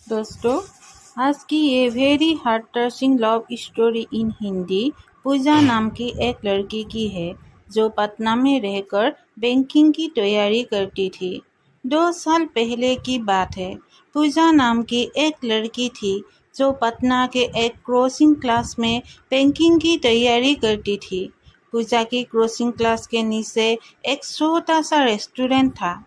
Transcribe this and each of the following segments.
दोस्तों, आज की ये very heart touching love story in Hindi Pooja नाम की एक लड़की की है जो पटना में रहकर बैंकिंग की तैयारी करती थी। 2 साल पहले की बात है। पूजा नाम की एक लड़की थी जो पटना के एक कोचिंग क्लास में बैंकिंग की तैयारी करती थी। पूजा की कोचिंग क्लास के नीचे एक छोटा सा रेस्टोरेंट था।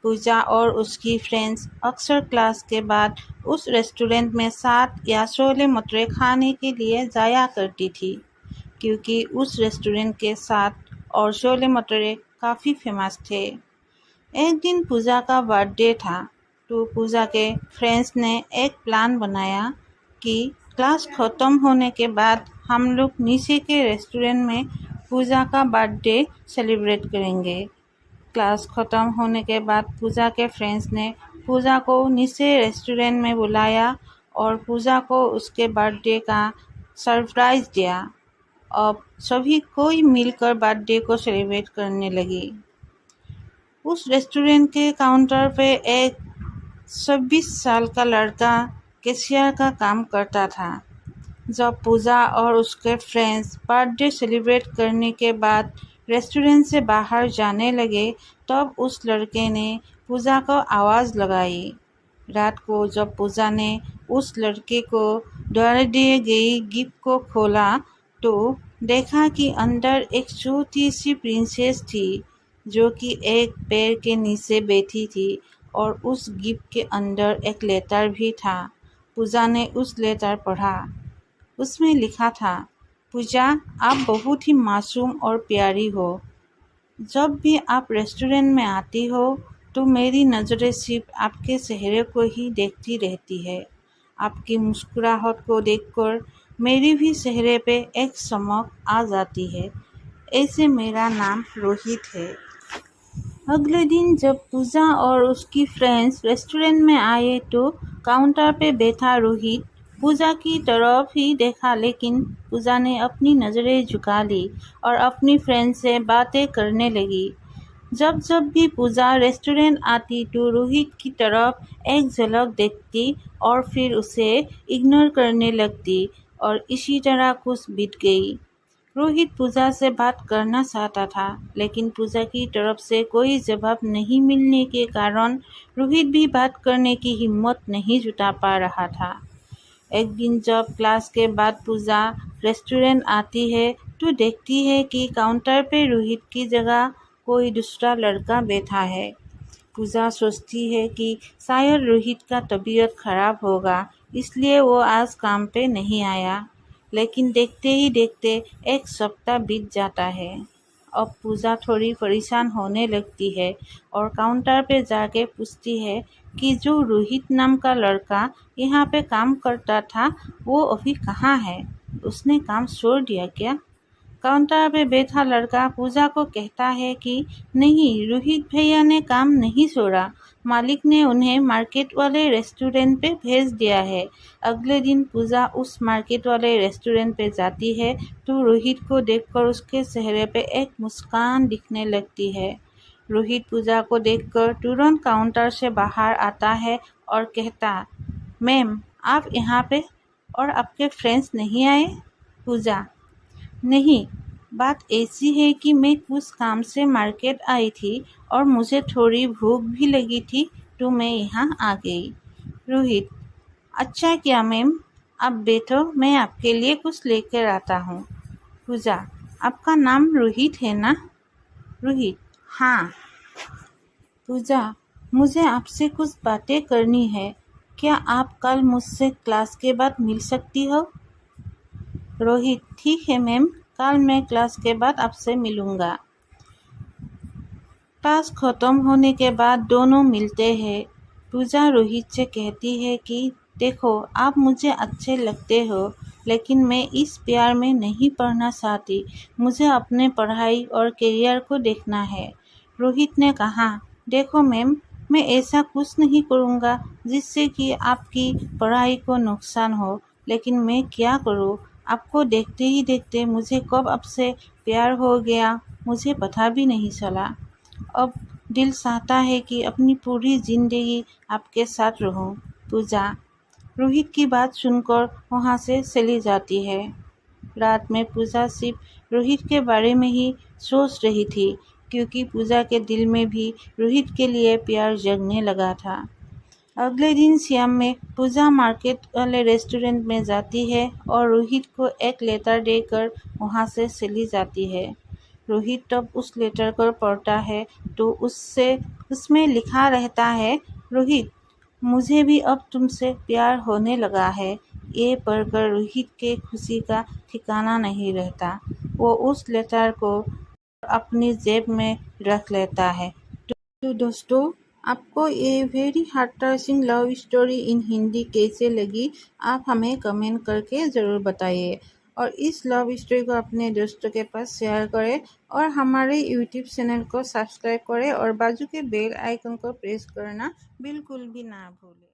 पूजा और उसकी फ्रेंड्स अक्सर क्लास के बाद उस रेस्टोरेंट में साथ या छोले भटूरे खाने के लिए जाया करती थी, क्योंकि उस रेस्टोरेंट के साथ और छोले भटूरे काफ़ी फेमस थे। एक दिन पूजा का बर्थडे था, तो पूजा के फ्रेंड्स ने एक प्लान बनाया कि क्लास ख़त्म होने के बाद हम लोग नीचे के रेस्टोरेंट में पूजा का बर्थडे सेलिब्रेट करेंगे। क्लास ख़त्म होने के बाद पूजा के फ्रेंड्स ने पूजा को नीचे रेस्टोरेंट में बुलाया और पूजा को उसके बर्थडे का सरप्राइज़ दिया। अब सभी कोई मिलकर बर्थडे को सेलिब्रेट करने लगी। उस रेस्टोरेंट के काउंटर पे एक 26 साल का लड़का कैशियर का काम करता था। जब पूजा और उसके फ्रेंड्स बर्थडे सेलिब्रेट करने के बाद रेस्टोरेंट से बाहर जाने लगे, तब उस लड़के ने पूजा को आवाज़ लगाई। रात को जब पूजा ने उस लड़के को द्वारा दिए गई गिफ्ट को खोला, तो देखा कि अंदर एक छोटी सी प्रिंसेस थी जो कि एक पेड़ के नीचे बैठी थी और उस गिफ्ट के अंदर एक लेटर भी था। पूजा ने उस लेटर पढ़ा। उसमें लिखा था, पूजा, आप बहुत ही मासूम और प्यारी हो। जब भी आप रेस्टोरेंट में आती हो तो मेरी नज़रें सिर्फ आपके चेहरे को ही देखती रहती है। आपकी मुस्कुराहट को देखकर मेरी भी चेहरे पे एक चमक आ जाती है। ऐसे मेरा नाम रोहित है। अगले दिन जब पूजा और उसकी फ्रेंड्स रेस्टोरेंट में आए तो काउंटर पे बैठा रोहित पूजा की तरफ ही देखा, लेकिन पूजा ने अपनी नज़रें झुका ली और अपनी फ्रेंड से बातें करने लगी। जब जब भी पूजा रेस्टोरेंट आती तो रोहित की तरफ एक झलक देखती और फिर उसे इग्नोर करने लगती, और इसी तरह कुछ बीत गई। रोहित पूजा से बात करना चाहता था, लेकिन पूजा की तरफ से कोई जवाब नहीं मिलने के कारण रोहित भी बात करने की हिम्मत नहीं जुटा पा रहा था। एक दिन जब क्लास के बाद पूजा रेस्टोरेंट आती है तो देखती है कि काउंटर पे रोहित की जगह कोई दूसरा लड़का बैठा है। पूजा सोचती है कि शायद रोहित का तबीयत खराब होगा, इसलिए वो आज काम पे नहीं आया। लेकिन देखते ही देखते एक सप्ताह बीत जाता है। अब पूजा थोड़ी परेशान होने लगती है और काउंटर पे जाके पूछती है कि जो रोहित नाम का लड़का यहाँ पे काम करता था वो अभी कहाँ है? उसने काम छोड़ दिया क्या? काउंटर पे बैठा लड़का पूजा को कहता है कि नहीं, रोहित भैया ने काम नहीं छोड़ा, मालिक ने उन्हें मार्केट वाले रेस्टोरेंट पे भेज दिया है। अगले दिन पूजा उस मार्केट वाले रेस्टोरेंट पे जाती है तो रोहित को देखकर उसके चेहरे पे एक मुस्कान दिखने लगती है। रोहित पूजा को देखकर तुरंत काउंटर से बाहर आता है और कहता, मैम, आप यहाँ पे और आपके फ्रेंड्स नहीं आए? पूजा, नहीं, बात ऐसी है कि मैं कुछ काम से मार्केट आई थी और मुझे थोड़ी भूख भी लगी थी तो मैं यहाँ आ गई। रोहित, अच्छा किया मैम, आप बैठो, मैं आपके लिए कुछ लेकर आता हूँ। पूजा, आपका नाम रोहित है ना? रोहित, हाँ। पूजा, मुझे आपसे कुछ बातें करनी है। क्या आप कल मुझसे क्लास के बाद मिल सकती हो? रोहित, ठीक है मैम, कल मैं क्लास के बाद आपसे मिलूँगा। क्लास ख़त्म होने के बाद दोनों मिलते हैं। पूजा रोहित से कहती है कि देखो, आप मुझे अच्छे लगते हो, लेकिन मैं इस प्यार में नहीं पढ़ना चाहती। मुझे अपने पढ़ाई और करियर को देखना है। रोहित ने कहा, देखो मैम, मैं ऐसा कुछ नहीं करूँगा जिससे कि आपकी पढ़ाई को नुकसान हो, लेकिन मैं क्या करूँ? आपको देखते ही देखते मुझे कब आपसे प्यार हो गया मुझे पता भी नहीं चला। अब दिल चाहता है कि अपनी पूरी ज़िंदगी आपके साथ रहूं। पूजा, रोहित की बात सुनकर वहाँ से चली जाती है। रात में पूजा सिर्फ रोहित के बारे में ही सोच रही थी, क्योंकि पूजा के दिल में भी रोहित के लिए प्यार जगने लगा था। अगले दिन शाम में पूजा मार्केट वाले रेस्टोरेंट में जाती है और रोहित को एक लेटर देकर वहाँ से चली जाती है। रोहित तब उस लेटर को पढ़ता है तो उसमें लिखा रहता है, रोहित, मुझे भी अब तुमसे प्यार होने लगा है। ये पढ़कर रोहित के खुशी का ठिकाना नहीं रहता। वो उस लेटर को अपनी जेब में रख लेता है। तो दोस्तों, आपको ये very heart touching love story in Hindi कैसे लगी, आप हमें कमेंट करके ज़रूर बताइए। और इस लव स्टोरी को अपने दोस्तों के पास शेयर करें और हमारे यूट्यूब चैनल को सब्सक्राइब करें और बाजू के बेल आइकन को प्रेस करना बिल्कुल भी ना भूलें।